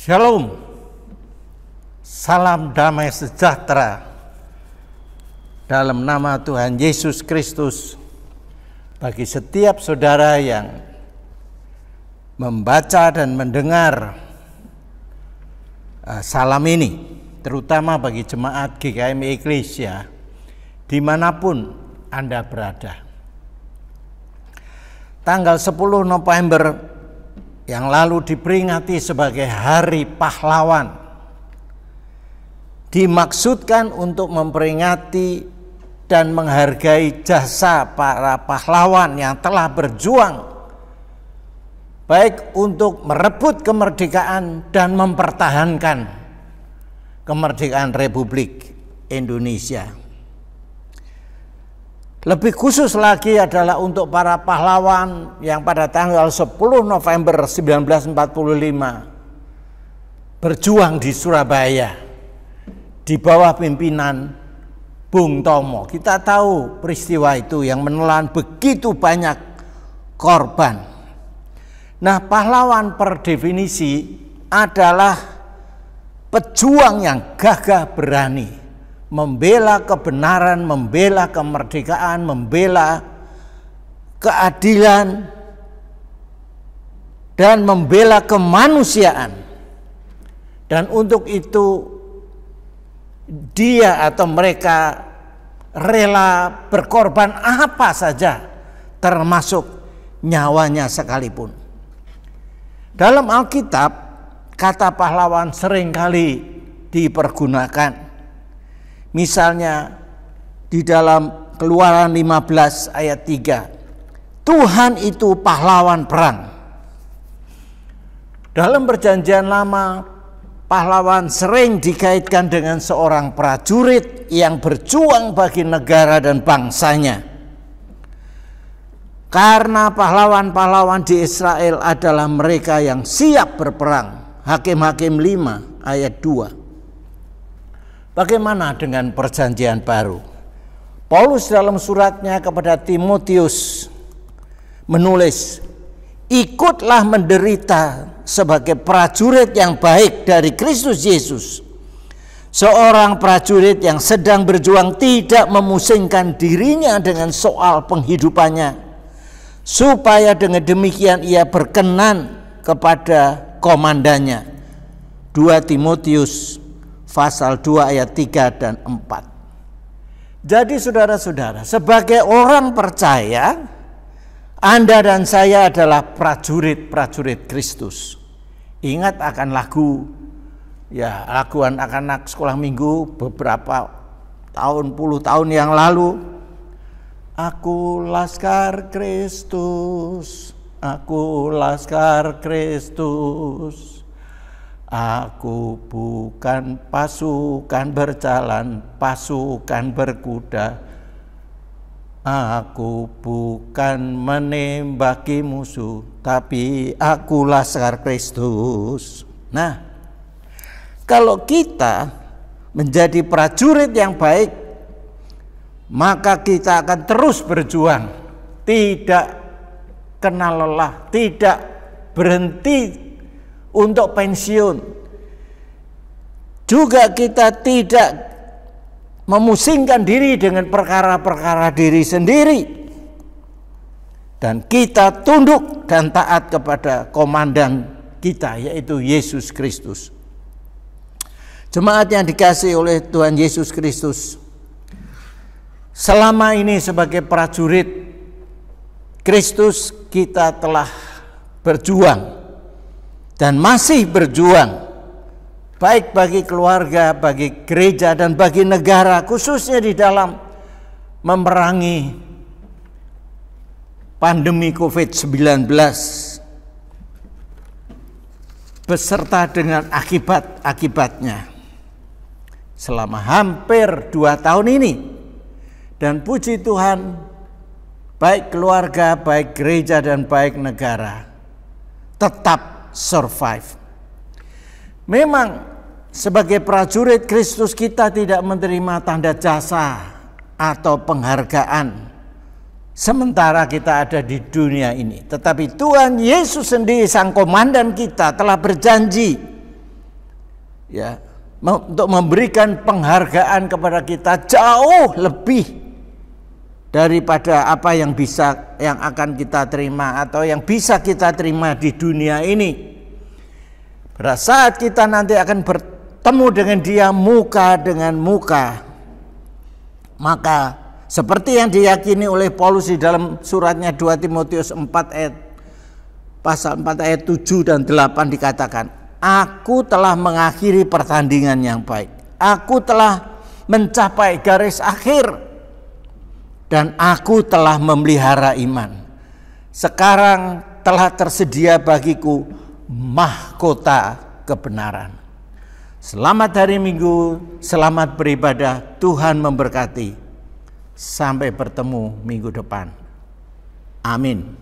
Shalom, salam damai sejahtera dalam nama Tuhan Yesus Kristus bagi setiap saudara yang membaca dan mendengar salam ini, terutama bagi jemaat GKM Eklesia dimanapun Anda berada. Tanggal 10 November yang lalu diperingati sebagai Hari Pahlawan, dimaksudkan untuk memperingati dan menghargai jasa para pahlawan yang telah berjuang baik untuk merebut kemerdekaan dan mempertahankan kemerdekaan Republik Indonesia. Lebih khusus lagi adalah untuk para pahlawan yang pada tanggal 10 November 1945 berjuang di Surabaya di bawah pimpinan Bung Tomo. Kita tahu peristiwa itu yang menelan begitu banyak korban. Nah, pahlawan per definisi adalah pejuang yang gagah berani, membela kebenaran, membela kemerdekaan, membela keadilan, dan membela kemanusiaan. Dan untuk itu dia atau mereka rela berkorban apa saja, termasuk nyawanya sekalipun. Dalam Alkitab, kata pahlawan seringkali dipergunakan. Misalnya di dalam Keluaran 15 ayat 3, Tuhan itu pahlawan perang. Dalam Perjanjian Lama, pahlawan sering dikaitkan dengan seorang prajurit yang berjuang bagi negara dan bangsanya. Karena pahlawan-pahlawan di Israel adalah mereka yang siap berperang. Hakim-Hakim 5 ayat 2. Bagaimana dengan Perjanjian Baru? Paulus dalam suratnya kepada Timotius menulis, ikutlah menderita sebagai prajurit yang baik dari Kristus Yesus. Seorang prajurit yang sedang berjuang tidak memusingkan dirinya dengan soal penghidupannya, supaya dengan demikian ia berkenan kepada komandannya. 2 Timotius pasal 2 ayat 3 dan 4. Jadi saudara-saudara, sebagai orang percaya, Anda dan saya adalah prajurit-prajurit Kristus. Ingat akan lagu anak-anak sekolah minggu beberapa puluh tahun yang lalu. Aku laskar Kristus, aku laskar Kristus. Aku bukan pasukan berjalan, pasukan berkuda. Aku bukan menembaki musuh, tapi aku laskar Kristus. Nah, kalau kita menjadi prajurit yang baik, maka kita akan terus berjuang, tidak kenal lelah, tidak berhenti untuk pensiun. Juga kita tidak memusingkan diri dengan perkara-perkara diri sendiri, dan kita tunduk dan taat kepada komandan kita, yaitu Yesus Kristus. Jemaat yang dikasihi oleh Tuhan Yesus Kristus, selama ini sebagai prajurit Kristus kita telah berjuang dan masih berjuang, baik bagi keluarga, bagi gereja, dan bagi negara, khususnya di dalam memerangi pandemi COVID-19 beserta dengan akibat-akibatnya selama hampir 2 tahun ini. Dan puji Tuhan, baik keluarga, baik gereja, dan baik negara tetap survive. Memang sebagai prajurit Kristus kita tidak menerima tanda jasa atau penghargaan sementara kita ada di dunia ini. Tetapi Tuhan Yesus sendiri, sang komandan kita, telah berjanji ya, untuk memberikan penghargaan kepada kita jauh lebih daripada apa yang akan kita terima atau yang bisa kita terima di dunia ini. Pada saat kita nanti akan bertemu dengan Dia muka dengan muka, maka seperti yang diyakini oleh Paulus di dalam suratnya 2 Timotius 4 ayat pasal 4 ayat 7 dan 8 dikatakan, aku telah mengakhiri pertandingan yang baik, aku telah mencapai garis akhir, dan aku telah memelihara iman. Sekarang telah tersedia bagiku mahkota kebenaran. Selamat hari Minggu, selamat beribadah, Tuhan memberkati. Sampai bertemu minggu depan. Amin.